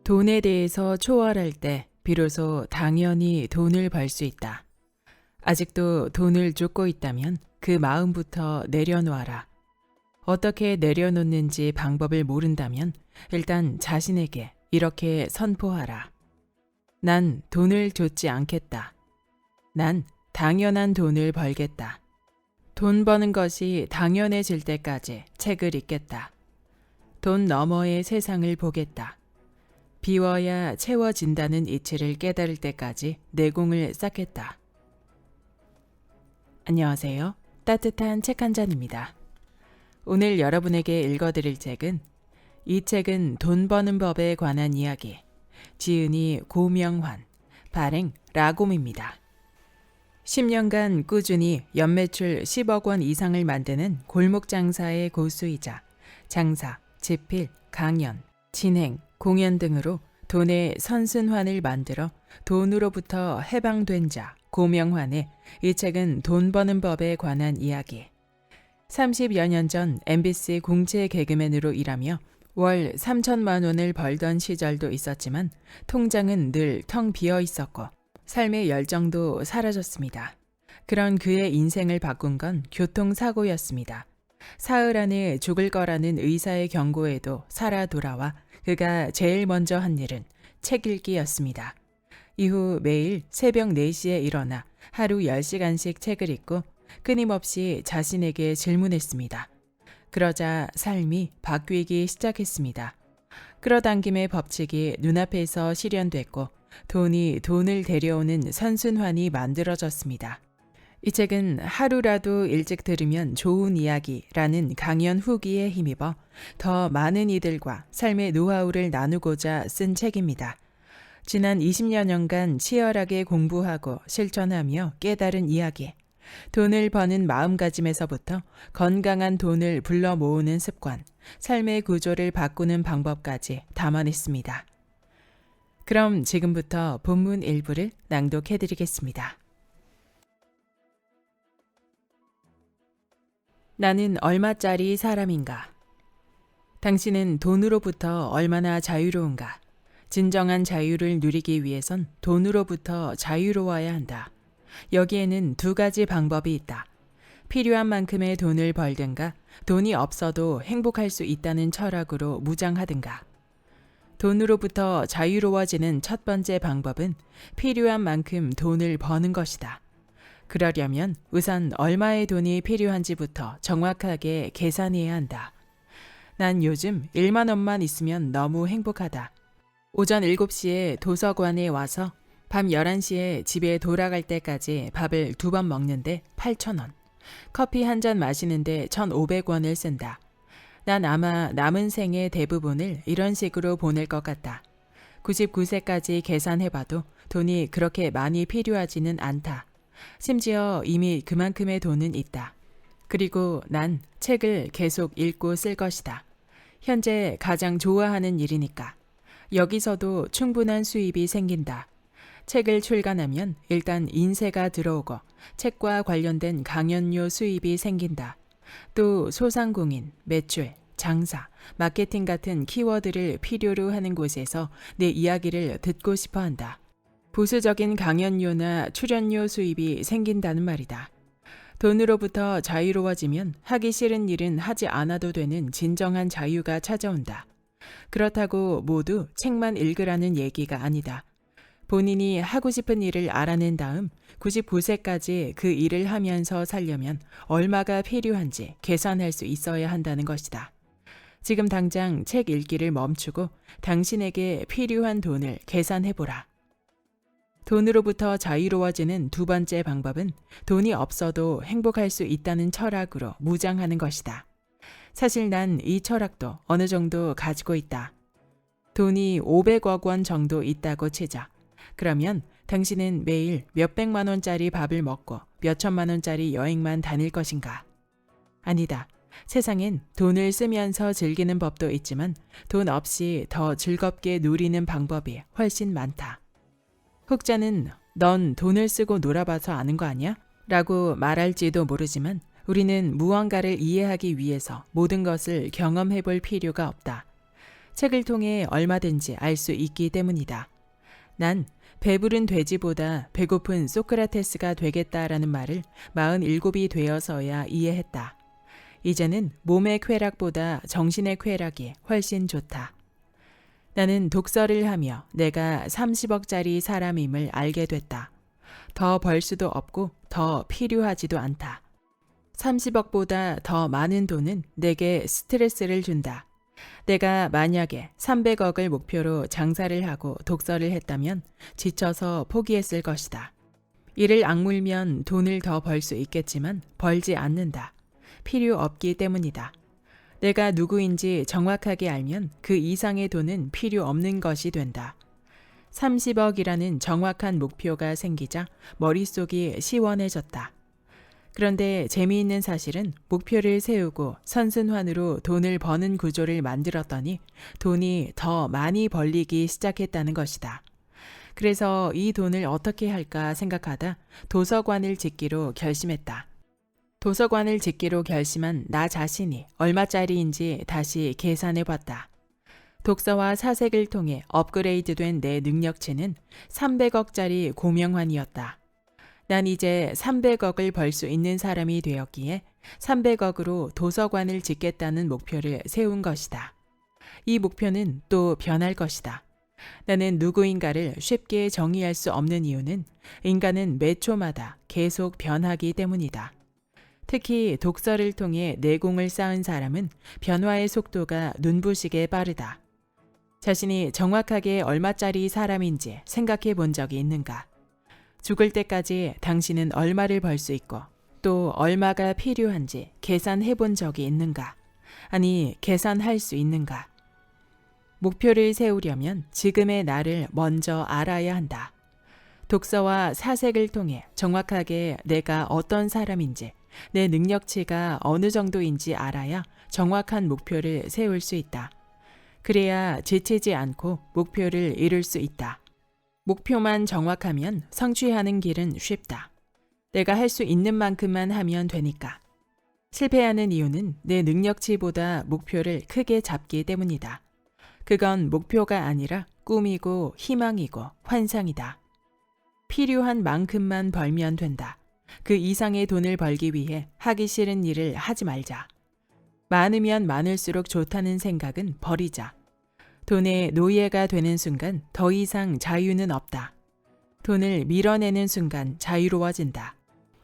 돈에 대해서 초월할 때 비로소 당연히 돈을 벌 수 있다. 아직도 돈을 쫓고 있다면 그 마음부터 내려놓아라. 어떻게 내려놓는지 방법을 모른다면 일단 자신에게 이렇게 선포하라. 난 돈을 쫓지 않겠다. 난 당연한 돈을 벌겠다. 돈 버는 것이 당연해질 때까지 책을 읽겠다. 돈 너머의 세상을 보겠다. 비워야 채워진다는 이치를 깨달을 때까지 내공을 쌓겠다. 안녕하세요. 따뜻한 책 한 잔입니다. 오늘 여러분에게 읽어드릴 책은 이 책은 돈 버는 법에 관한 이야기, 지은이 고명환, 발행 라곰입니다. 10년간 꾸준히 연매출 10억 원 이상을 만드는 골목 장사의 고수이자 장사, 집필, 강연, 진행, 공연 등으로 돈의 선순환을 만들어 돈으로부터 해방된 자 고명환의 이 책은 돈 버는 법에 관한 이야기. 30여 년 전 MBC 공채 개그맨으로 일하며 월 3천만 원을 벌던 시절도 있었지만 통장은 늘 텅 비어 있었고 삶의 열정도 사라졌습니다. 그런 그의 인생을 바꾼 건 교통사고였습니다. 사흘 안에 죽을 거라는 의사의 경고에도 살아 돌아와 그가 제일 먼저 한 일은 책 읽기였습니다. 이후 매일 새벽 4시에 일어나 하루 10시간씩 책을 읽고 끊임없이 자신에게 질문했습니다. 그러자 삶이 바뀌기 시작했습니다. 끌어당김의 법칙이 눈앞에서 실현됐고 돈이 돈을 데려오는 선순환이 만들어졌습니다. 이 책은 하루라도 일찍 들으면 좋은 이야기라는 강연 후기에 힘입어 더 많은 이들과 삶의 노하우를 나누고자 쓴 책입니다. 지난 20여 년간 치열하게 공부하고 실천하며 깨달은 이야기, 돈을 버는 마음가짐에서부터 건강한 돈을 불러 모으는 습관, 삶의 구조를 바꾸는 방법까지 담아냈습니다. 그럼 지금부터 본문 일부를 낭독해드리겠습니다. 나는 얼마짜리 사람인가? 당신은 돈으로부터 얼마나 자유로운가? 진정한 자유를 누리기 위해선 돈으로부터 자유로워야 한다. 여기에는 두 가지 방법이 있다. 필요한 만큼의 돈을 벌든가 돈이 없어도 행복할 수 있다는 철학으로 무장하든가. 돈으로부터 자유로워지는 첫 번째 방법은 필요한 만큼 돈을 버는 것이다. 그러려면 우선 얼마의 돈이 필요한지부터 정확하게 계산해야 한다. 난 요즘 1만 원만 있으면 너무 행복하다. 오전 7시에 도서관에 와서 밤 11시에 집에 돌아갈 때까지 밥을 2번 먹는데 8,000원. 커피 한 잔 마시는데 1,500원을 쓴다. 난 아마 남은 생의 대부분을 이런 식으로 보낼 것 같다. 99세까지 계산해봐도 돈이 그렇게 많이 필요하지는 않다. 심지어 이미 그만큼의 돈은 있다. 그리고 난 책을 계속 읽고 쓸 것이다. 현재 가장 좋아하는 일이니까. 여기서도 충분한 수입이 생긴다. 책을 출간하면 일단 인세가 들어오고 책과 관련된 강연료 수입이 생긴다. 또 소상공인, 매출, 장사, 마케팅 같은 키워드를 필요로 하는 곳에서 내 이야기를 듣고 싶어 한다. 부수적인 강연료나 출연료 수입이 생긴다는 말이다. 돈으로부터 자유로워지면 하기 싫은 일은 하지 않아도 되는 진정한 자유가 찾아온다. 그렇다고 모두 책만 읽으라는 얘기가 아니다. 본인이 하고 싶은 일을 알아낸 다음 99세까지 그 일을 하면서 살려면 얼마가 필요한지 계산할 수 있어야 한다는 것이다. 지금 당장 책 읽기를 멈추고 당신에게 필요한 돈을 계산해보라. 돈으로부터 자유로워지는 두 번째 방법은 돈이 없어도 행복할 수 있다는 철학으로 무장하는 것이다. 사실 난 이 철학도 어느 정도 가지고 있다. 돈이 500억 원 정도 있다고 치자. 그러면 당신은 매일 몇백만 원짜리 밥을 먹고 몇천만 원짜리 여행만 다닐 것인가? 아니다. 세상엔 돈을 쓰면서 즐기는 법도 있지만 돈 없이 더 즐겁게 누리는 방법이 훨씬 많다. 혹자는 넌 돈을 쓰고 놀아봐서 아는 거 아니야? 라고 말할지도 모르지만 우리는 무언가를 이해하기 위해서 모든 것을 경험해 볼 필요가 없다. 책을 통해 얼마든지 알 수 있기 때문이다. 난 배부른 돼지보다 배고픈 소크라테스가 되겠다라는 말을 47이 되어서야 이해했다. 이제는 몸의 쾌락보다 정신의 쾌락이 훨씬 좋다. 나는 독서를 하며 내가 30억짜리 사람임을 알게 됐다. 더 벌 수도 없고 더 필요하지도 않다. 30억보다 더 많은 돈은 내게 스트레스를 준다. 내가 만약에 300억을 목표로 장사를 하고 독서를 했다면 지쳐서 포기했을 것이다. 이를 악물면 돈을 더 벌 수 있겠지만 벌지 않는다. 필요 없기 때문이다. 내가 누구인지 정확하게 알면 그 이상의 돈은 필요 없는 것이 된다. 30억이라는 정확한 목표가 생기자 머릿속이 시원해졌다. 그런데 재미있는 사실은 목표를 세우고 선순환으로 돈을 버는 구조를 만들었더니 돈이 더 많이 벌리기 시작했다는 것이다. 그래서 이 돈을 어떻게 할까 생각하다 도서관을 짓기로 결심했다. 도서관을 짓기로 결심한 나 자신이 얼마짜리인지 다시 계산해 봤다. 독서와 사색을 통해 업그레이드된 내 능력치는 300억짜리 고명환이었다. 난 이제 300억을 벌 수 있는 사람이 되었기에 300억으로 도서관을 짓겠다는 목표를 세운 것이다. 이 목표는 또 변할 것이다. 나는 누구인가를 쉽게 정의할 수 없는 이유는 인간은 매 초마다 계속 변하기 때문이다. 특히 독서를 통해 내공을 쌓은 사람은 변화의 속도가 눈부시게 빠르다. 자신이 정확하게 얼마짜리 사람인지 생각해 본 적이 있는가? 죽을 때까지 당신은 얼마를 벌 수 있고 또 얼마가 필요한지 계산해 본 적이 있는가? 아니, 계산할 수 있는가? 목표를 세우려면 지금의 나를 먼저 알아야 한다. 독서와 사색을 통해 정확하게 내가 어떤 사람인지, 내 능력치가 어느 정도인지 알아야 정확한 목표를 세울 수 있다. 그래야 지치지 않고 목표를 이룰 수 있다. 목표만 정확하면 성취하는 길은 쉽다. 내가 할 수 있는 만큼만 하면 되니까. 실패하는 이유는 내 능력치보다 목표를 크게 잡기 때문이다. 그건 목표가 아니라 꿈이고 희망이고 환상이다. 필요한 만큼만 벌면 된다. 그 이상의 돈을 벌기 위해 하기 싫은 일을 하지 말자. 많으면 많을수록 좋다는 생각은 버리자. 돈의 노예가 되는 순간 더 이상 자유는 없다. 돈을 밀어내는 순간 자유로워진다.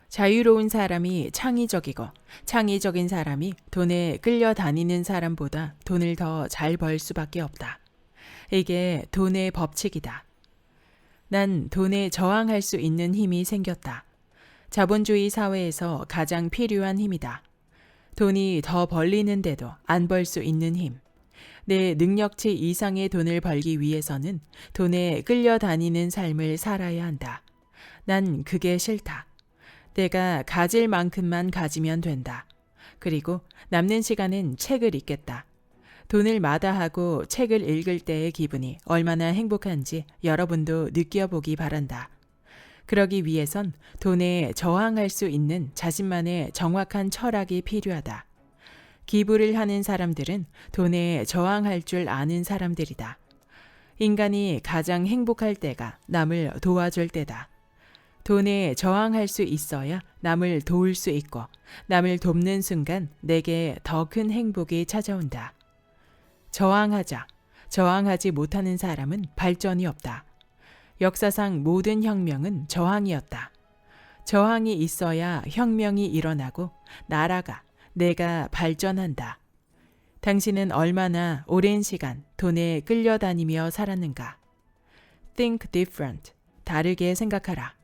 자유로운 사람이 창의적이고 창의적인 사람이 돈에 끌려다니는 사람보다 돈을 더 잘 벌 수밖에 없다. 이게 돈의 법칙이다. 난 돈에 저항할 수 있는 힘이 생겼다. 자본주의 사회에서 가장 필요한 힘이다. 돈이 더 벌리는데도 안 벌 수 있는 힘. 내 능력치 이상의 돈을 벌기 위해서는 돈에 끌려다니는 삶을 살아야 한다. 난 그게 싫다. 내가 가질 만큼만 가지면 된다. 그리고 남는 시간은 책을 읽겠다. 돈을 마다하고 책을 읽을 때의 기분이 얼마나 행복한지 여러분도 느껴보기 바란다. 그러기 위해선 돈에 저항할 수 있는 자신만의 정확한 철학이 필요하다. 기부를 하는 사람들은 돈에 저항할 줄 아는 사람들이다. 인간이 가장 행복할 때가 남을 도와줄 때다. 돈에 저항할 수 있어야 남을 도울 수 있고 남을 돕는 순간 내게 더 큰 행복이 찾아온다. 저항하자. 저항하지 못하는 사람은 발전이 없다. 역사상 모든 혁명은 저항이었다. 저항이 있어야 혁명이 일어나고 나라가 내가 발전한다. 당신은 얼마나 오랜 시간 돈에 끌려다니며 살았는가? Think different. 다르게 생각하라.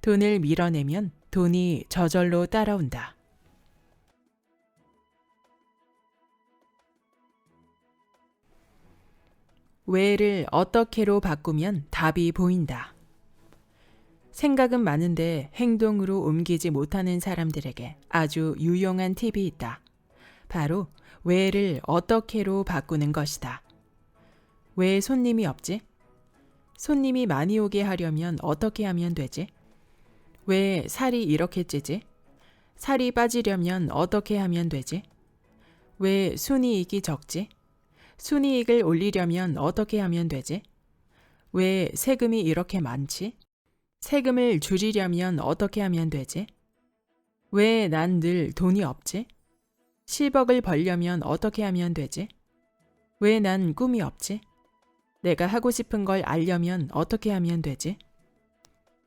돈을 밀어내면 돈이 저절로 따라온다. 왜를 어떻게로 바꾸면 답이 보인다. 생각은 많은데 행동으로 옮기지 못하는 사람들에게 아주 유용한 팁이 있다. 바로 왜를 어떻게로 바꾸는 것이다. 왜 손님이 없지? 손님이 많이 오게 하려면 어떻게 하면 되지? 왜 살이 이렇게 찌지? 살이 빠지려면 어떻게 하면 되지? 왜 순이익이 적지? 순이익을 올리려면 어떻게 하면 되지? 왜 세금이 이렇게 많지? 세금을 줄이려면 어떻게 하면 되지? 왜 난 늘 돈이 없지? 10억을 벌려면 어떻게 하면 되지? 왜 난 꿈이 없지? 내가 하고 싶은 걸 알려면 어떻게 하면 되지?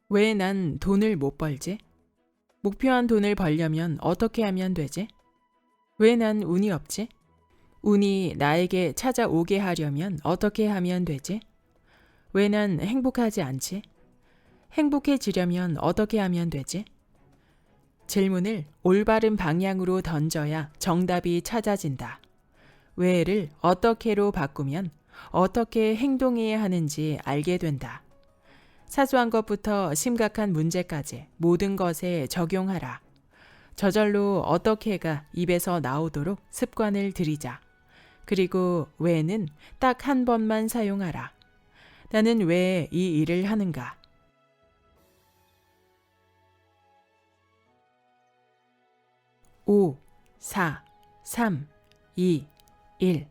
왜 난 돈을 못 벌지? 목표한 돈을 벌려면 어떻게 하면 되지? 왜 난 운이 없지? 운이 나에게 찾아오게 하려면 어떻게 하면 되지? 왜 난 행복하지 않지? 행복해지려면 어떻게 하면 되지? 질문을 올바른 방향으로 던져야 정답이 찾아진다. 왜를 어떻게로 바꾸면 어떻게 행동해야 하는지 알게 된다. 사소한 것부터 심각한 문제까지 모든 것에 적용하라. 저절로 어떻게가 입에서 나오도록 습관을 들이자. 그리고 왜는 딱 한 번만 사용하라. 나는 왜 이 일을 하는가? 5, 4, 3, 2, 1.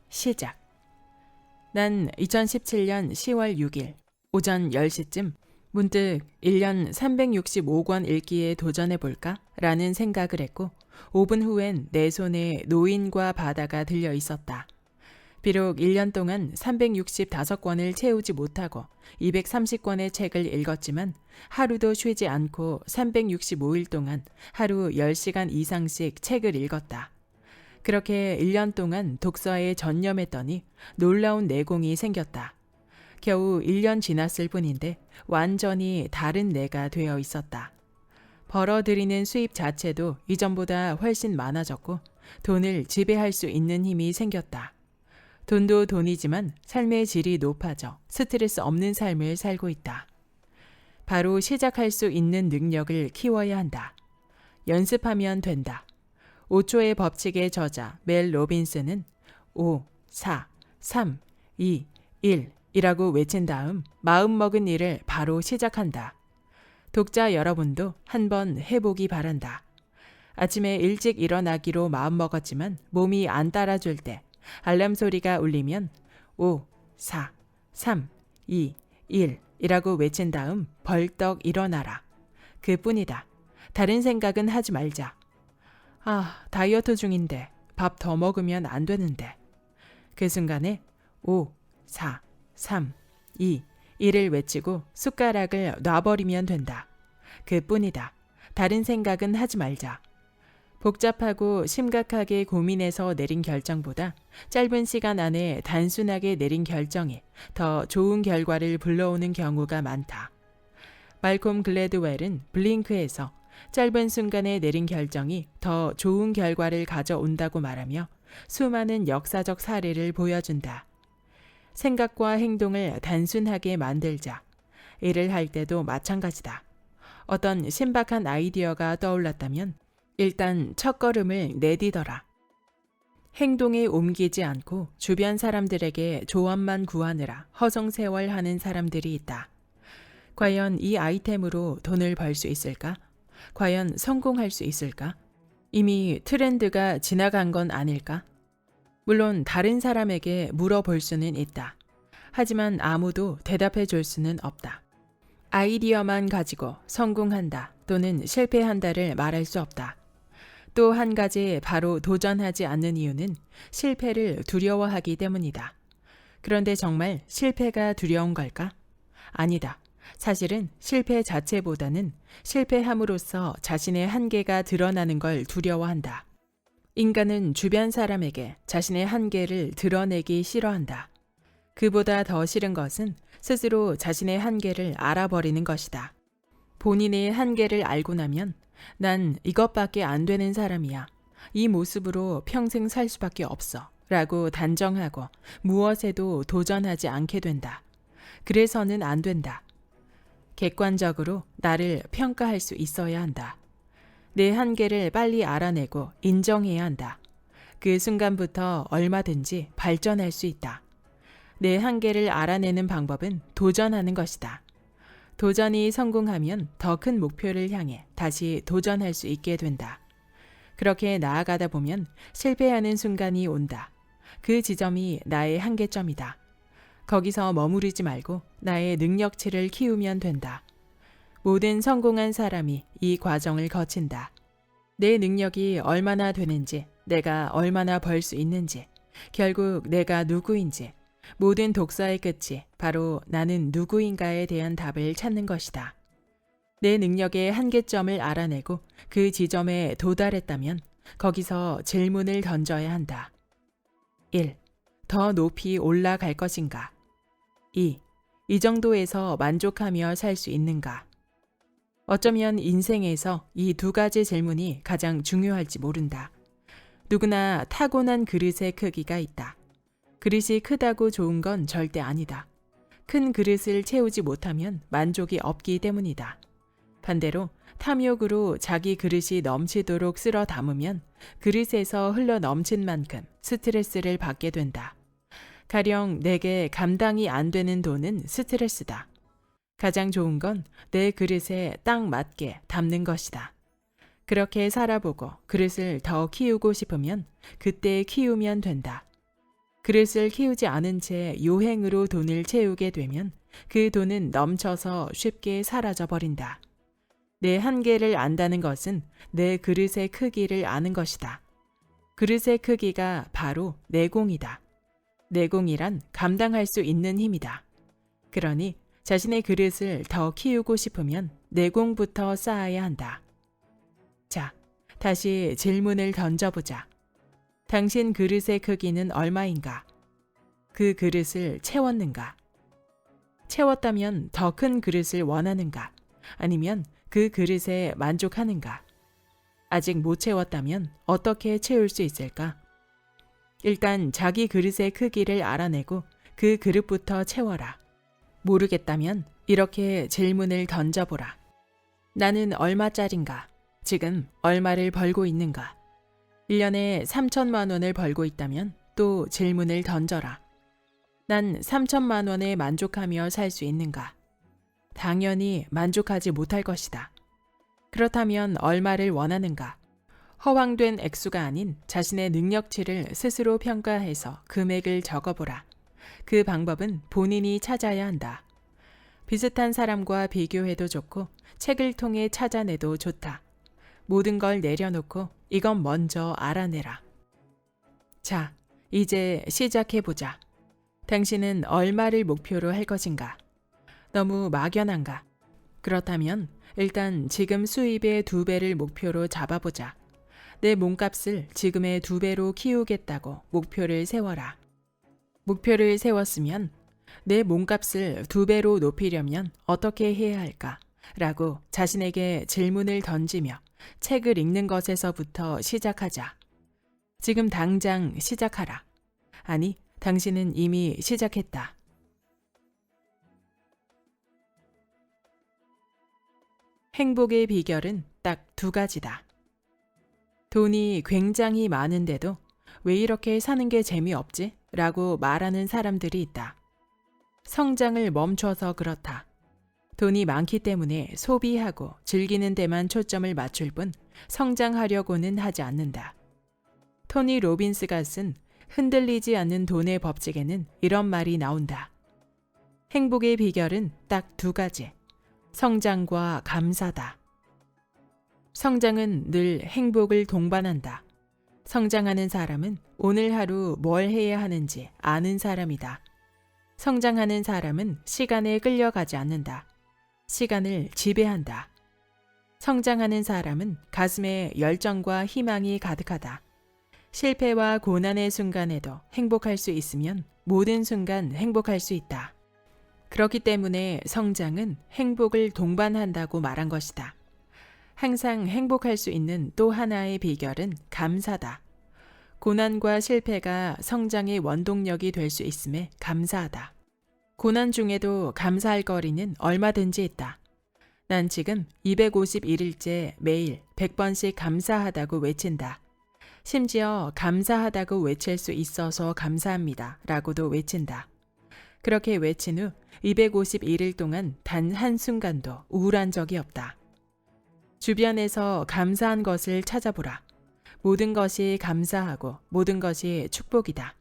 시작. 난 2017년 10월 6일 오전 10시쯤 문득 1년 365권 읽기에 도전해볼까? 라는 생각을 했고 5분 후엔 내 손에 노인과 바다가 들려 있었다. 비록 1년 동안 365권을 채우지 못하고 230권의 책을 읽었지만 하루도 쉬지 않고 365일 동안 하루 10시간 이상씩 책을 읽었다. 그렇게 1년 동안 독서에 전념했더니 놀라운 내공이 생겼다. 겨우 1년 지났을 뿐인데 완전히 다른 내가 되어 있었다. 벌어들이는 수입 자체도 이전보다 훨씬 많아졌고 돈을 지배할 수 있는 힘이 생겼다. 돈도 돈이지만 삶의 질이 높아져 스트레스 없는 삶을 살고 있다. 바로 시작할 수 있는 능력을 키워야 한다. 연습하면 된다. 5초의 법칙의 저자 멜 로빈스는 5, 4, 3, 2, 1 이라고 외친 다음 마음먹은 일을 바로 시작한다. 독자 여러분도 한번 해보기 바란다. 아침에 일찍 일어나기로 마음먹었지만 몸이 안 따라줄 때 알람 소리가 울리면 5, 4, 3, 2, 1 이라고 외친 다음 벌떡 일어나라. 그뿐이다. 다른 생각은 하지 말자. 다이어트 중인데 밥 더 먹으면 안 되는데. 그 순간에 5, 4, 3, 2, 1을 외치고 숟가락을 놔버리면 된다. 그뿐이다. 다른 생각은 하지 말자. 복잡하고 심각하게 고민해서 내린 결정보다 짧은 시간 안에 단순하게 내린 결정이 더 좋은 결과를 불러오는 경우가 많다. 말콤 글래드웰은 블링크에서 짧은 순간에 내린 결정이 더 좋은 결과를 가져온다고 말하며 수많은 역사적 사례를 보여준다. 생각과 행동을 단순하게 만들자. 일을 할 때도 마찬가지다. 어떤 신박한 아이디어가 떠올랐다면 일단 첫걸음을 내디뎌라. 행동에 옮기지 않고 주변 사람들에게 조언만 구하느라 허송세월하는 사람들이 있다. 과연 이 아이템으로 돈을 벌 수 있을까? 과연 성공할 수 있을까? 이미 트렌드가 지나간 건 아닐까? 물론 다른 사람에게 물어볼 수는 있다. 하지만 아무도 대답해 줄 수는 없다. 아이디어만 가지고 성공한다 또는 실패한다를 말할 수 없다. 또 한 가지 바로 도전하지 않는 이유는 실패를 두려워하기 때문이다. 그런데 정말 실패가 두려운 걸까? 아니다. 사실은 실패 자체보다는 실패함으로써 자신의 한계가 드러나는 걸 두려워한다. 인간은 주변 사람에게 자신의 한계를 드러내기 싫어한다. 그보다 더 싫은 것은 스스로 자신의 한계를 알아버리는 것이다. 본인의 한계를 알고 나면 난 이것밖에 안 되는 사람이야. 이 모습으로 평생 살 수밖에 없어. 라고 단정하고 무엇에도 도전하지 않게 된다. 그래서는 안 된다. 객관적으로 나를 평가할 수 있어야 한다. 내 한계를 빨리 알아내고 인정해야 한다. 그 순간부터 얼마든지 발전할 수 있다. 내 한계를 알아내는 방법은 도전하는 것이다. 도전이 성공하면 더 큰 목표를 향해 다시 도전할 수 있게 된다. 그렇게 나아가다 보면 실패하는 순간이 온다. 그 지점이 나의 한계점이다. 거기서 머무르지 말고 나의 능력치를 키우면 된다. 모든 성공한 사람이 이 과정을 거친다. 내 능력이 얼마나 되는지, 내가 얼마나 벌 수 있는지, 결국 내가 누구인지, 모든 독서의 끝이 바로 나는 누구인가에 대한 답을 찾는 것이다. 내 능력의 한계점을 알아내고 그 지점에 도달했다면 거기서 질문을 던져야 한다. 1. 더 높이 올라갈 것인가? 2. 이 정도에서 만족하며 살 수 있는가? 어쩌면 인생에서 이 두 가지 질문이 가장 중요할지 모른다. 누구나 타고난 그릇의 크기가 있다. 그릇이 크다고 좋은 건 절대 아니다. 큰 그릇을 채우지 못하면 만족이 없기 때문이다. 반대로 탐욕으로 자기 그릇이 넘치도록 쓸어 담으면 그릇에서 흘러 넘친 만큼 스트레스를 받게 된다. 가령 내게 감당이 안 되는 돈은 스트레스다. 가장 좋은 건 내 그릇에 딱 맞게 담는 것이다. 그렇게 살아보고 그릇을 더 키우고 싶으면 그때 키우면 된다. 그릇을 키우지 않은 채 요행으로 돈을 채우게 되면 그 돈은 넘쳐서 쉽게 사라져 버린다. 내 한계를 안다는 것은 내 그릇의 크기를 아는 것이다. 그릇의 크기가 바로 내공이다. 내공이란 감당할 수 있는 힘이다. 그러니 자신의 그릇을 더 키우고 싶으면 내공부터 쌓아야 한다. 자, 다시 질문을 던져보자. 당신 그릇의 크기는 얼마인가? 그 그릇을 채웠는가? 채웠다면 더 큰 그릇을 원하는가? 아니면 그 그릇에 만족하는가? 아직 못 채웠다면 어떻게 채울 수 있을까? 일단 자기 그릇의 크기를 알아내고 그 그릇부터 채워라. 모르겠다면 이렇게 질문을 던져보라. 나는 얼마짜린가? 지금 얼마를 벌고 있는가? 1년에 3천만 원을 벌고 있다면 또 질문을 던져라. 난 3천만 원에 만족하며 살 수 있는가? 당연히 만족하지 못할 것이다. 그렇다면 얼마를 원하는가? 허황된 액수가 아닌 자신의 능력치를 스스로 평가해서 금액을 적어보라. 그 방법은 본인이 찾아야 한다. 비슷한 사람과 비교해도 좋고 책을 통해 찾아내도 좋다. 모든 걸 내려놓고 이건 먼저 알아내라. 자, 이제 시작해보자. 당신은 얼마를 목표로 할 것인가? 너무 막연한가? 그렇다면 일단 지금 수입의 2배를 목표로 잡아보자. 내 몸값을 지금의 2배로 키우겠다고 목표를 세워라. 목표를 세웠으면 내 몸값을 2배로 높이려면 어떻게 해야 할까? 라고 자신에게 질문을 던지며 책을 읽는 것에서부터 시작하자. 지금 당장 시작하라. 아니, 당신은 이미 시작했다. 행복의 비결은 딱 2가지다. 돈이 굉장히 많은데도 왜 이렇게 사는 게 재미없지? 라고 말하는 사람들이 있다. 성장을 멈춰서 그렇다. 돈이 많기 때문에 소비하고 즐기는 데만 초점을 맞출 뿐 성장하려고는 하지 않는다. 토니 로빈스가 쓴 흔들리지 않는 돈의 법칙에는 이런 말이 나온다. 행복의 비결은 딱 2가지. 성장과 감사다. 성장은 늘 행복을 동반한다. 성장하는 사람은 오늘 하루 뭘 해야 하는지 아는 사람이다. 성장하는 사람은 시간에 끌려가지 않는다. 시간을 지배한다. 성장하는 사람은 가슴에 열정과 희망이 가득하다. 실패와 고난의 순간에도 행복할 수 있으면 모든 순간 행복할 수 있다. 그렇기 때문에 성장은 행복을 동반한다고 말한 것이다. 항상 행복할 수 있는 또 하나의 비결은 감사다. 고난과 실패가 성장의 원동력이 될 수 있음에 감사하다. 고난 중에도 감사할 거리는 얼마든지 있다. 난 지금 251일째 매일 100번씩 감사하다고 외친다. 심지어 감사하다고 외칠 수 있어서 감사합니다 라고도 외친다. 그렇게 외친 후 251일 동안 단 한순간도 우울한 적이 없다. 주변에서 감사한 것을 찾아보라. 모든 것이 감사하고 모든 것이 축복이다.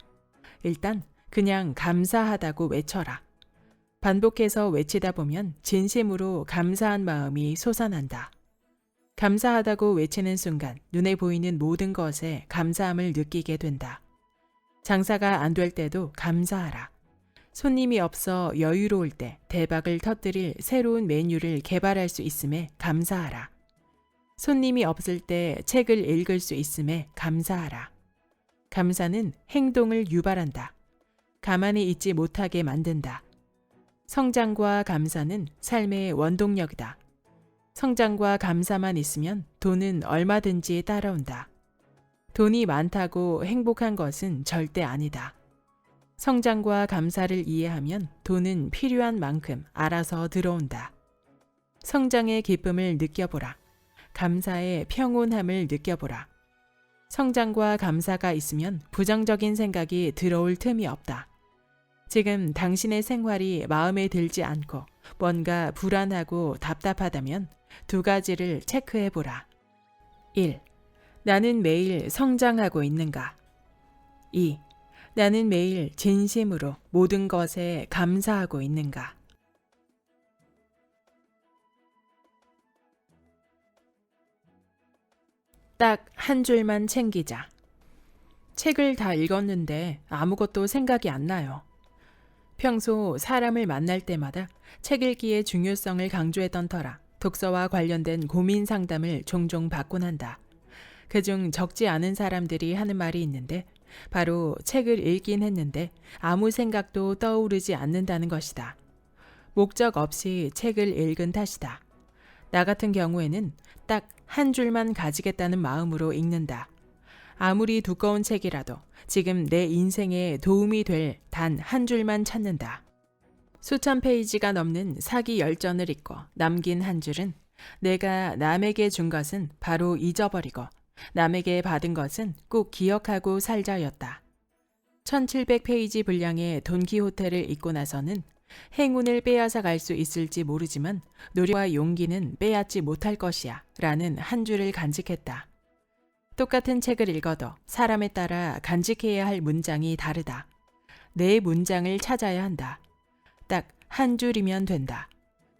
일단 그냥 감사하다고 외쳐라. 반복해서 외치다 보면 진심으로 감사한 마음이 솟아난다. 감사하다고 외치는 순간 눈에 보이는 모든 것에 감사함을 느끼게 된다. 장사가 안 될 때도 감사하라. 손님이 없어 여유로울 때 대박을 터뜨릴 새로운 메뉴를 개발할 수 있음에 감사하라. 손님이 없을 때 책을 읽을 수 있음에 감사하라. 감사는 행동을 유발한다. 가만히 있지 못하게 만든다. 성장과 감사는 삶의 원동력이다. 성장과 감사만 있으면 돈은 얼마든지 따라온다. 돈이 많다고 행복한 것은 절대 아니다. 성장과 감사를 이해하면 돈은 필요한 만큼 알아서 들어온다. 성장의 기쁨을 느껴보라. 감사의 평온함을 느껴보라. 성장과 감사가 있으면 부정적인 생각이 들어올 틈이 없다. 지금 당신의 생활이 마음에 들지 않고 뭔가 불안하고 답답하다면 두 가지를 체크해 보라. 1. 나는 매일 성장하고 있는가? 2. 나는 매일 진심으로 모든 것에 감사하고 있는가? 딱 한 줄만 챙기자. 책을 다 읽었는데 아무것도 생각이 안 나요. 평소 사람을 만날 때마다 책 읽기의 중요성을 강조했던 터라 독서와 관련된 고민 상담을 종종 받곤 한다. 그중 적지 않은 사람들이 하는 말이 있는데 바로 책을 읽긴 했는데 아무 생각도 떠오르지 않는다는 것이다. 목적 없이 책을 읽은 탓이다. 나 같은 경우에는 딱 한 줄만 가지겠다는 마음으로 읽는다. 아무리 두꺼운 책이라도 지금 내 인생에 도움이 될 단 한 줄만 찾는다. 수천 페이지가 넘는 사기 열전을 읽고 남긴 한 줄은 내가 남에게 준 것은 바로 잊어버리고 남에게 받은 것은 꼭 기억하고 살자였다. 1700페이지 분량의 돈키호테를 읽고 나서는 행운을 빼앗아 갈 수 있을지 모르지만 노력과 용기는 빼앗지 못할 것이야 라는 한 줄을 간직했다. 똑같은 책을 읽어도 사람에 따라 간직해야 할 문장이 다르다. 내 문장을 찾아야 한다. 딱 한 줄이면 된다.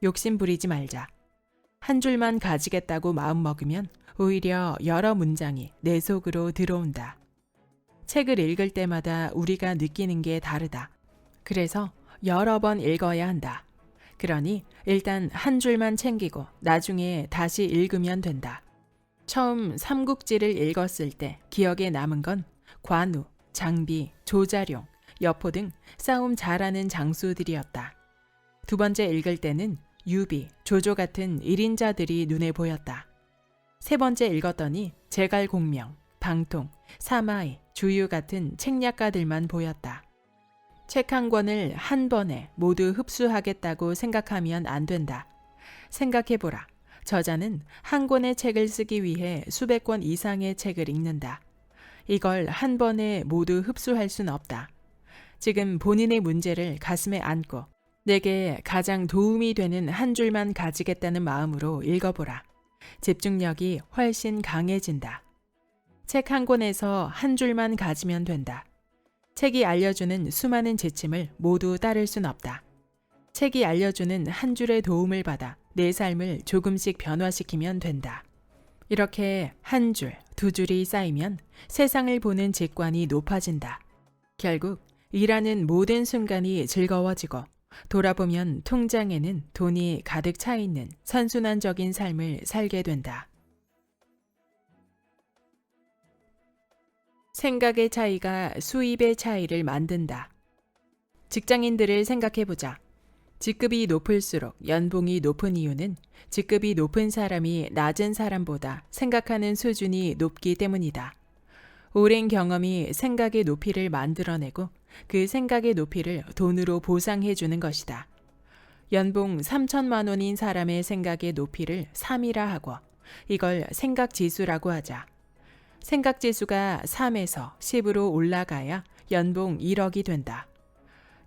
욕심 부리지 말자. 한 줄만 가지겠다고 마음먹으면 오히려 여러 문장이 내 속으로 들어온다. 책을 읽을 때마다 우리가 느끼는 게 다르다. 그래서 여러 번 읽어야 한다. 그러니 일단 한 줄만 챙기고 나중에 다시 읽으면 된다. 처음 삼국지를 읽었을 때 기억에 남은 건 관우, 장비, 조자룡, 여포 등 싸움 잘하는 장수들이었다. 두 번째 읽을 때는 유비, 조조 같은 1인자들이 눈에 보였다. 세 번째 읽었더니 제갈공명, 방통, 사마이, 주유 같은 책략가들만 보였다. 책 한 권을 한 번에 모두 흡수하겠다고 생각하면 안 된다. 생각해보라. 저자는 한 권의 책을 쓰기 위해 수백 권 이상의 책을 읽는다. 이걸 한 번에 모두 흡수할 순 없다. 지금 본인의 문제를 가슴에 안고 내게 가장 도움이 되는 한 줄만 가지겠다는 마음으로 읽어보라. 집중력이 훨씬 강해진다. 책 한 권에서 한 줄만 가지면 된다. 책이 알려주는 수많은 지침을 모두 따를 순 없다. 책이 알려주는 한 줄의 도움을 받아 내 삶을 조금씩 변화시키면 된다. 이렇게 한 줄, 두 줄이 쌓이면 세상을 보는 직관이 높아진다. 결국 일하는 모든 순간이 즐거워지고 돌아보면 통장에는 돈이 가득 차 있는 선순환적인 삶을 살게 된다. 생각의 차이가 수입의 차이를 만든다. 직장인들을 생각해보자. 직급이 높을수록 연봉이 높은 이유는 직급이 높은 사람이 낮은 사람보다 생각하는 수준이 높기 때문이다. 오랜 경험이 생각의 높이를 만들어내고 그 생각의 높이를 돈으로 보상해 주는 것이다. 연봉 3천만 원인 사람의 생각의 높이를 3이라 하고 이걸 생각지수라고 하자. 생각지수가 3에서 10으로 올라가야 연봉 1억이 된다.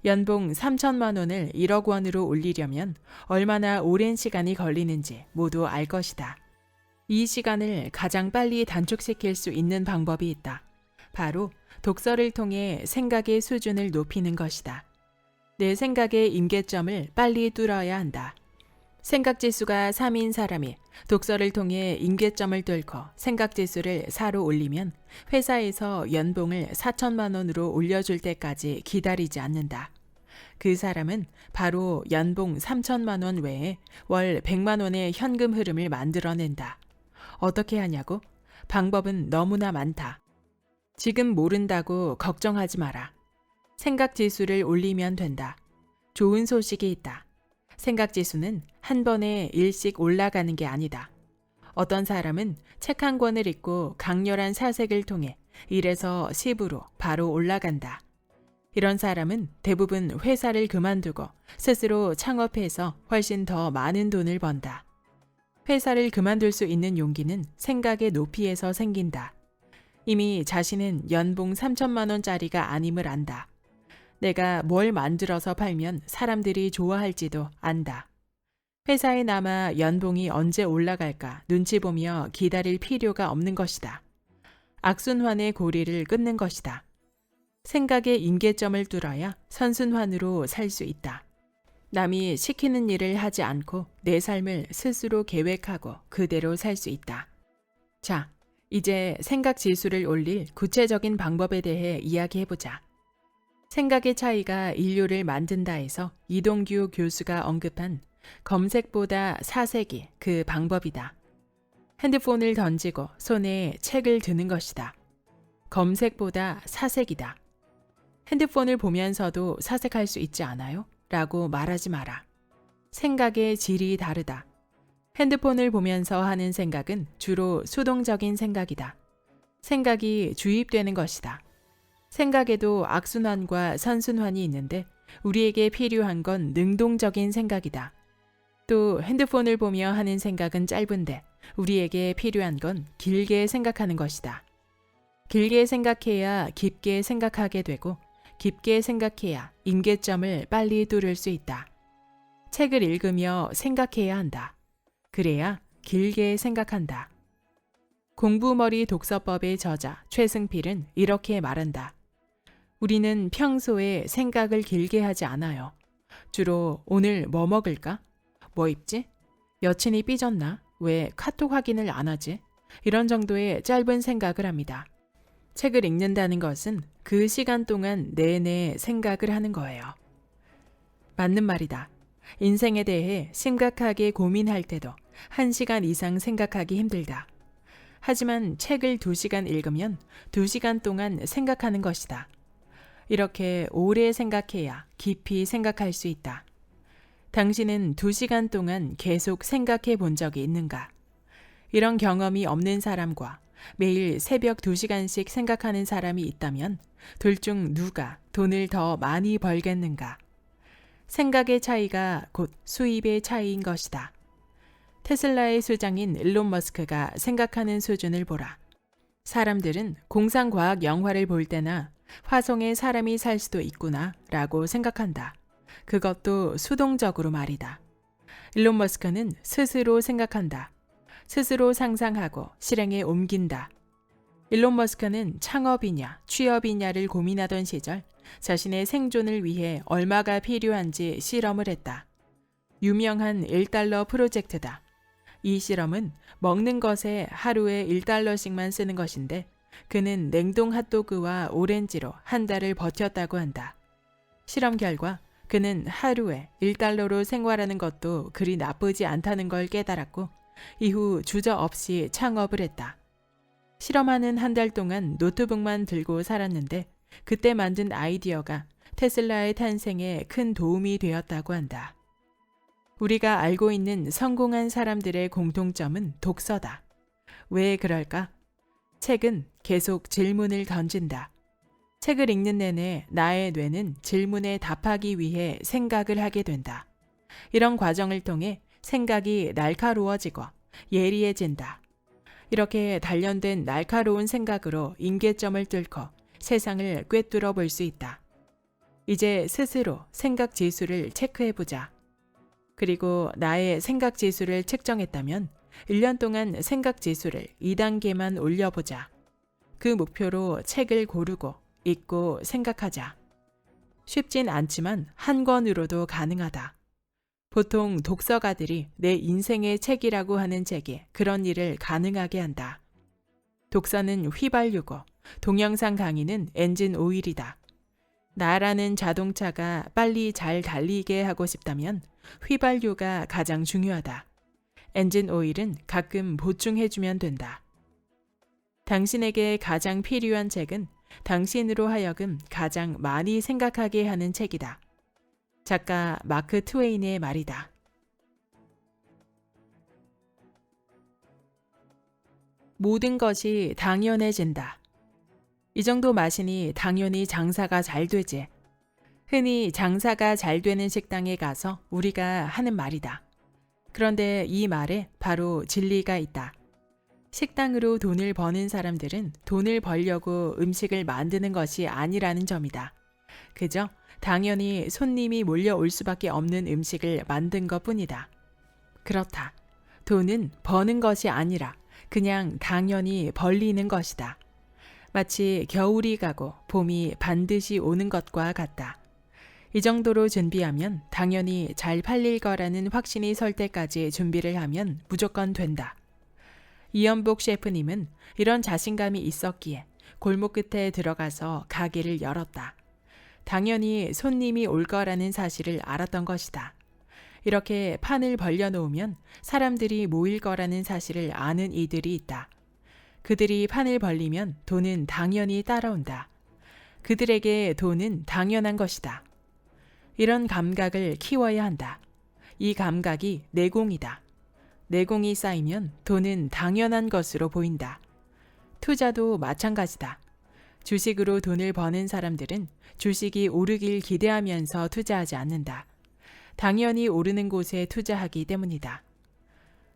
연봉 3천만 원을 1억 원으로 올리려면 얼마나 오랜 시간이 걸리는지 모두 알 것이다. 이 시간을 가장 빨리 단축시킬 수 있는 방법이 있다. 바로 독서를 통해 생각의 수준을 높이는 것이다. 내 생각의 임계점을 빨리 뚫어야 한다. 생각 지수가 3인 사람이 독서를 통해 임계점을 뚫고 생각 지수를 4로 올리면 회사에서 연봉을 4천만 원으로 올려줄 때까지 기다리지 않는다. 그 사람은 바로 연봉 3천만 원 외에 월 100만 원의 현금 흐름을 만들어낸다. 어떻게 하냐고? 방법은 너무나 많다. 지금 모른다고 걱정하지 마라. 생각 지수를 올리면 된다. 좋은 소식이 있다. 생각 지수는 한 번에 일씩 올라가는 게 아니다. 어떤 사람은 책 한 권을 읽고 강렬한 사색을 통해 1에서 10으로 바로 올라간다. 이런 사람은 대부분 회사를 그만두고 스스로 창업해서 훨씬 더 많은 돈을 번다. 회사를 그만둘 수 있는 용기는 생각의 높이에서 생긴다. 이미 자신은 연봉 3천만 원짜리가 아님을 안다. 내가 뭘 만들어서 팔면 사람들이 좋아할지도 안다. 회사에 남아 연봉이 언제 올라갈까 눈치 보며 기다릴 필요가 없는 것이다. 악순환의 고리를 끊는 것이다. 생각의 임계점을 뚫어야 선순환으로 살 수 있다. 남이 시키는 일을 하지 않고 내 삶을 스스로 계획하고 그대로 살 수 있다. 자, 이제 생각 지수를 올릴 구체적인 방법에 대해 이야기해보자. 생각의 차이가 인류를 만든다 해서 이동규 교수가 언급한 검색보다 사색이 그 방법이다. 핸드폰을 던지고 손에 책을 드는 것이다. 검색보다 사색이다. 핸드폰을 보면서도 사색할 수 있지 않아요? 라고 말하지 마라. 생각의 질이 다르다. 핸드폰을 보면서 하는 생각은 주로 수동적인 생각이다. 생각이 주입되는 것이다. 생각에도 악순환과 선순환이 있는데 우리에게 필요한 건 능동적인 생각이다. 또 핸드폰을 보며 하는 생각은 짧은데 우리에게 필요한 건 길게 생각하는 것이다. 길게 생각해야 깊게 생각하게 되고 깊게 생각해야 임계점을 빨리 뚫을 수 있다. 책을 읽으며 생각해야 한다. 그래야 길게 생각한다. 공부머리 독서법의 저자 최승필은 이렇게 말한다. 우리는 평소에 생각을 길게 하지 않아요. 주로 오늘 뭐 먹을까? 뭐 입지? 여친이 삐졌나? 왜 카톡 확인을 안 하지? 이런 정도의 짧은 생각을 합니다. 책을 읽는다는 것은 그 시간 동안 내내 생각을 하는 거예요. 맞는 말이다. 인생에 대해 심각하게 고민할 때도 1시간 이상 생각하기 힘들다. 하지만 책을 2시간 읽으면 2시간 동안 생각하는 것이다. 이렇게 오래 생각해야 깊이 생각할 수 있다. 당신은 2시간 동안 계속 생각해 본 적이 있는가? 이런 경험이 없는 사람과 매일 새벽 2시간씩 생각하는 사람이 있다면 둘 중 누가 돈을 더 많이 벌겠는가? 생각의 차이가 곧 수입의 차이인 것이다. 테슬라의 수장인 일론 머스크가 생각하는 수준을 보라. 사람들은 공상과학 영화를 볼 때나 화성에 사람이 살 수도 있구나 라고 생각한다. 그것도 수동적으로 말이다. 일론 머스크는 스스로 생각한다. 스스로 상상하고 실행에 옮긴다. 일론 머스크는 창업이냐 취업이냐를 고민하던 시절 자신의 생존을 위해 얼마가 필요한지 실험을 했다. 유명한 1달러 프로젝트다. 이 실험은 먹는 것에 하루에 1달러씩만 쓰는 것인데 그는 냉동 핫도그와 오렌지로 한 달을 버텼다고 한다. 실험 결과 그는 하루에 1달러로 생활하는 것도 그리 나쁘지 않다는 걸 깨달았고 이후 주저없이 창업을 했다. 실험하는 한 달 동안 노트북만 들고 살았는데 그때 만든 아이디어가 테슬라의 탄생에 큰 도움이 되었다고 한다. 우리가 알고 있는 성공한 사람들의 공통점은 독서다. 왜 그럴까? 책은 계속 질문을 던진다. 책을 읽는 내내 나의 뇌는 질문에 답하기 위해 생각을 하게 된다. 이런 과정을 통해 생각이 날카로워지고 예리해진다. 이렇게 단련된 날카로운 생각으로 임계점을 뚫고 세상을 꿰뚫어 볼 수 있다. 이제 스스로 생각 지수를 체크해보자. 그리고 나의 생각 지수를 측정했다면 1년 동안 생각 지수를 2단계만 올려보자. 그 목표로 책을 고르고 읽고 생각하자. 쉽진 않지만 한 권으로도 가능하다. 보통 독서가들이 내 인생의 책이라고 하는 책이 그런 일을 가능하게 한다. 독서는 휘발유고 동영상 강의는 엔진 오일이다. 나라는 자동차가 빨리 잘 달리게 하고 싶다면 휘발유가 가장 중요하다. 엔진 오일은 가끔 보충해주면 된다. 당신에게 가장 필요한 책은 당신으로 하여금 가장 많이 생각하게 하는 책이다. 작가 마크 트웨인의 말이다. 모든 것이 당연해진다. 이 정도 마시니 당연히 장사가 잘 되지. 흔히 장사가 잘 되는 식당에 가서 우리가 하는 말이다. 그런데 이 말에 바로 진리가 있다. 식당으로 돈을 버는 사람들은 돈을 벌려고 음식을 만드는 것이 아니라는 점이다. 그저 당연히 손님이 몰려올 수밖에 없는 음식을 만든 것뿐이다. 그렇다. 돈은 버는 것이 아니라 그냥 당연히 벌리는 것이다. 마치 겨울이 가고 봄이 반드시 오는 것과 같다. 이 정도로 준비하면 당연히 잘 팔릴 거라는 확신이 설 때까지 준비를 하면 무조건 된다. 이연복 셰프님은 이런 자신감이 있었기에 골목 끝에 들어가서 가게를 열었다. 당연히 손님이 올 거라는 사실을 알았던 것이다. 이렇게 판을 벌려놓으면 사람들이 모일 거라는 사실을 아는 이들이 있다. 그들이 판을 벌리면 돈은 당연히 따라온다. 그들에게 돈은 당연한 것이다. 이런 감각을 키워야 한다. 이 감각이 내공이다. 내공이 쌓이면 돈은 당연한 것으로 보인다. 투자도 마찬가지다. 주식으로 돈을 버는 사람들은 주식이 오르길 기대하면서 투자하지 않는다. 당연히 오르는 곳에 투자하기 때문이다.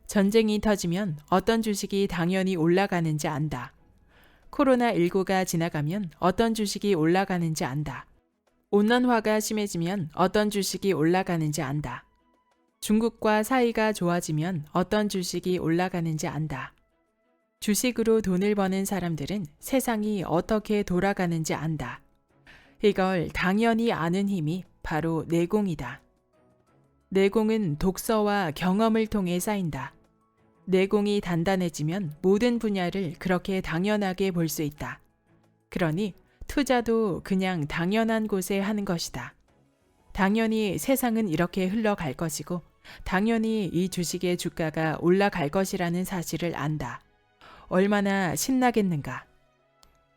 전쟁이 터지면 어떤 주식이 당연히 올라가는지 안다. 코로나19가 지나가면 어떤 주식이 올라가는지 안다. 온난화가 심해지면 어떤 주식이 올라가는지 안다. 중국과 사이가 좋아지면 어떤 주식이 올라가는지 안다. 주식으로 돈을 버는 사람들은 세상이 어떻게 돌아가는지 안다. 이걸 당연히 아는 힘이 바로 내공이다. 내공은 독서와 경험을 통해 쌓인다. 내공이 단단해지면 모든 분야를 그렇게 당연하게 볼 수 있다. 그러니 투자도 그냥 당연한 곳에 하는 것이다. 당연히 세상은 이렇게 흘러갈 것이고 당연히 이 주식의 주가가 올라갈 것이라는 사실을 안다. 얼마나 신나겠는가.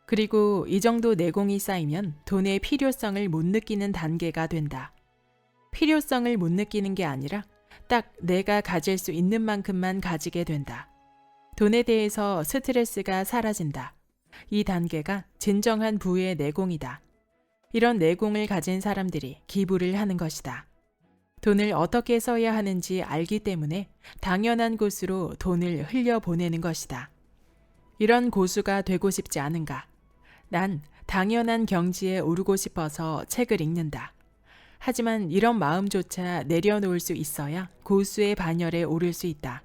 그리고 이 정도 내공이 쌓이면 돈의 필요성을 못 느끼는 단계가 된다. 필요성을 못 느끼는 게 아니라 딱 내가 가질 수 있는 만큼만 가지게 된다. 돈에 대해서 스트레스가 사라진다. 이 단계가 진정한 부의 내공이다. 이런 내공을 가진 사람들이 기부를 하는 것이다. 돈을 어떻게 써야 하는지 알기 때문에 당연한 곳으로 돈을 흘려보내는 것이다. 이런 고수가 되고 싶지 않은가? 난 당연한 경지에 오르고 싶어서 책을 읽는다. 하지만 이런 마음조차 내려놓을 수 있어야 고수의 반열에 오를 수 있다.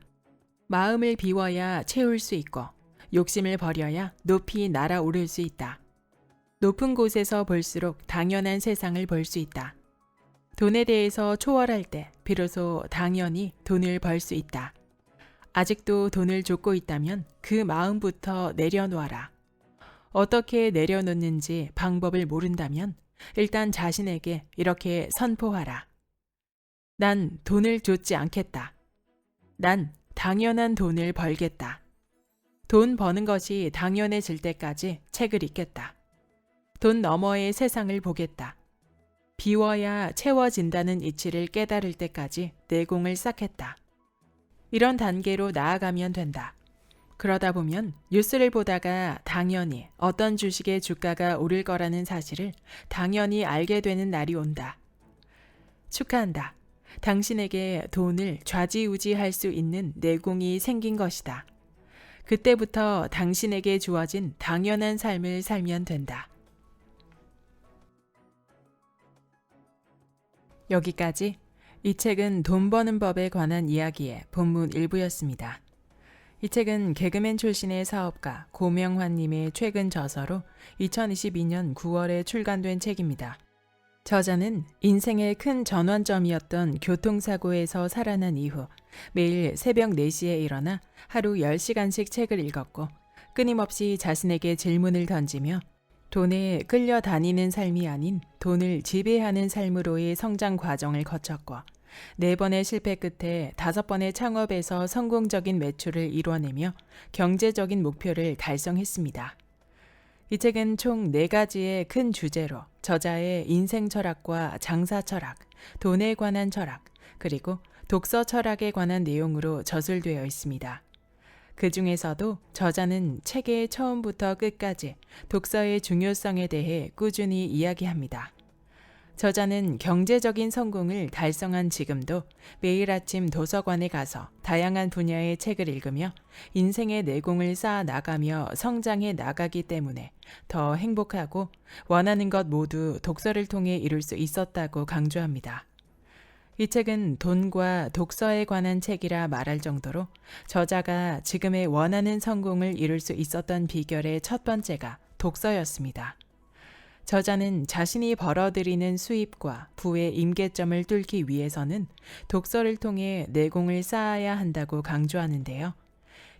마음을 비워야 채울 수 있고 욕심을 버려야 높이 날아오를 수 있다. 높은 곳에서 볼수록 당연한 세상을 볼 수 있다. 돈에 대해서 초월할 때 비로소 당연히 돈을 벌 수 있다. 아직도 돈을 쫓고 있다면 그 마음부터 내려놓아라. 어떻게 내려놓는지 방법을 모른다면 일단 자신에게 이렇게 선포하라. 난 돈을 쫓지 않겠다. 난 당연한 돈을 벌겠다. 돈 버는 것이 당연해질 때까지 책을 읽겠다. 돈 너머의 세상을 보겠다. 비워야 채워진다는 이치를 깨달을 때까지 내공을 쌓겠다. 이런 단계로 나아가면 된다. 그러다 보면 뉴스를 보다가 당연히 어떤 주식의 주가가 오를 거라는 사실을 당연히 알게 되는 날이 온다. 축하한다. 당신에게 돈을 좌지우지할 수 있는 내공이 생긴 것이다. 그때부터 당신에게 주어진 당연한 삶을 살면 된다. 여기까지 이 책은 돈 버는 법에 관한 이야기의 본문 일부였습니다. 이 책은 개그맨 출신의 사업가 고명환님의 최근 저서로 2022년 9월에 출간된 책입니다. 저자는 인생의 큰 전환점이었던 교통사고에서 살아난 이후 매일 새벽 4시에 일어나 하루 10시간씩 책을 읽었고 끊임없이 자신에게 질문을 던지며 돈에 끌려다니는 삶이 아닌 돈을 지배하는 삶으로의 성장 과정을 거쳤고 4번의 실패 끝에 5번의 창업에서 성공적인 매출을 이뤄내며 경제적인 목표를 달성했습니다. 이 책은 총 4가지의 큰 주제로 저자의 인생 철학과 장사 철학, 돈에 관한 철학, 그리고 독서 철학에 관한 내용으로 저술되어 있습니다. 그 중에서도 저자는 책의 처음부터 끝까지 독서의 중요성에 대해 꾸준히 이야기합니다. 저자는 경제적인 성공을 달성한 지금도 매일 아침 도서관에 가서 다양한 분야의 책을 읽으며 인생의 내공을 쌓아 나가며 성장해 나가기 때문에 더 행복하고 원하는 것 모두 독서를 통해 이룰 수 있었다고 강조합니다. 이 책은 돈과 독서에 관한 책이라 말할 정도로 저자가 지금의 원하는 성공을 이룰 수 있었던 비결의 첫 번째가 독서였습니다. 저자는 자신이 벌어들이는 수입과 부의 임계점을 뚫기 위해서는 독서를 통해 내공을 쌓아야 한다고 강조하는데요.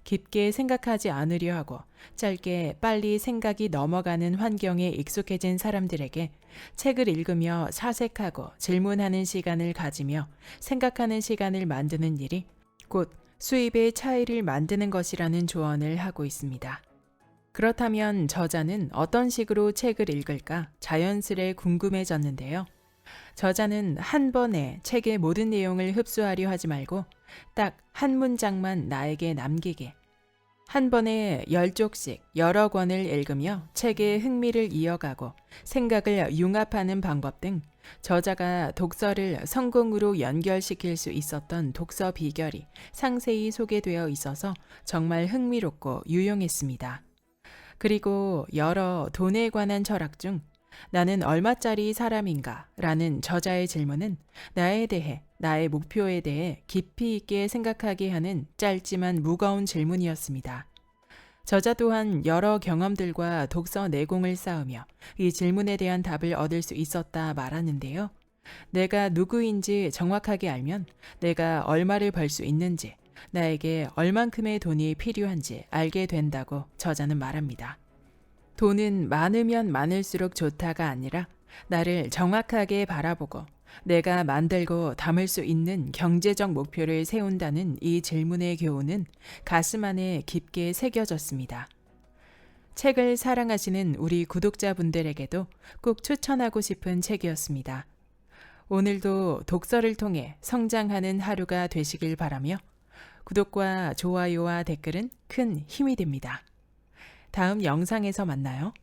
깊게 생각하지 않으려 하고 짧게 빨리 생각이 넘어가는 환경에 익숙해진 사람들에게 책을 읽으며 사색하고 질문하는 시간을 가지며 생각하는 시간을 만드는 일이 곧 수입의 차이를 만드는 것이라는 조언을 하고 있습니다. 그렇다면 저자는 어떤 식으로 책을 읽을까 자연스레 궁금해졌는데요. 저자는 한 번에 책의 모든 내용을 흡수하려 하지 말고 딱 한 문장만 나에게 남기게. 한 번에 10쪽씩 여러 권을 읽으며 책의 흥미를 이어가고 생각을 융합하는 방법 등 저자가 독서를 성공으로 연결시킬 수 있었던 독서 비결이 상세히 소개되어 있어서 정말 흥미롭고 유용했습니다. 그리고 여러 돈에 관한 철학 중 나는 얼마짜리 사람인가? 라는 저자의 질문은 나에 대해, 나의 목표에 대해 깊이 있게 생각하게 하는 짧지만 무거운 질문이었습니다. 저자 또한 여러 경험들과 독서 내공을 쌓으며 이 질문에 대한 답을 얻을 수 있었다 말하는데요. 내가 누구인지 정확하게 알면 내가 얼마를 벌 수 있는지, 나에게 얼만큼의 돈이 필요한지 알게 된다고 저자는 말합니다. 돈은 많으면 많을수록 좋다가 아니라 나를 정확하게 바라보고 내가 만들고 담을 수 있는 경제적 목표를 세운다는 이 질문의 교훈은 가슴 안에 깊게 새겨졌습니다. 책을 사랑하시는 우리 구독자분들에게도 꼭 추천하고 싶은 책이었습니다. 오늘도 독서를 통해 성장하는 하루가 되시길 바라며 구독과 좋아요와 댓글은 큰 힘이 됩니다. 다음 영상에서 만나요.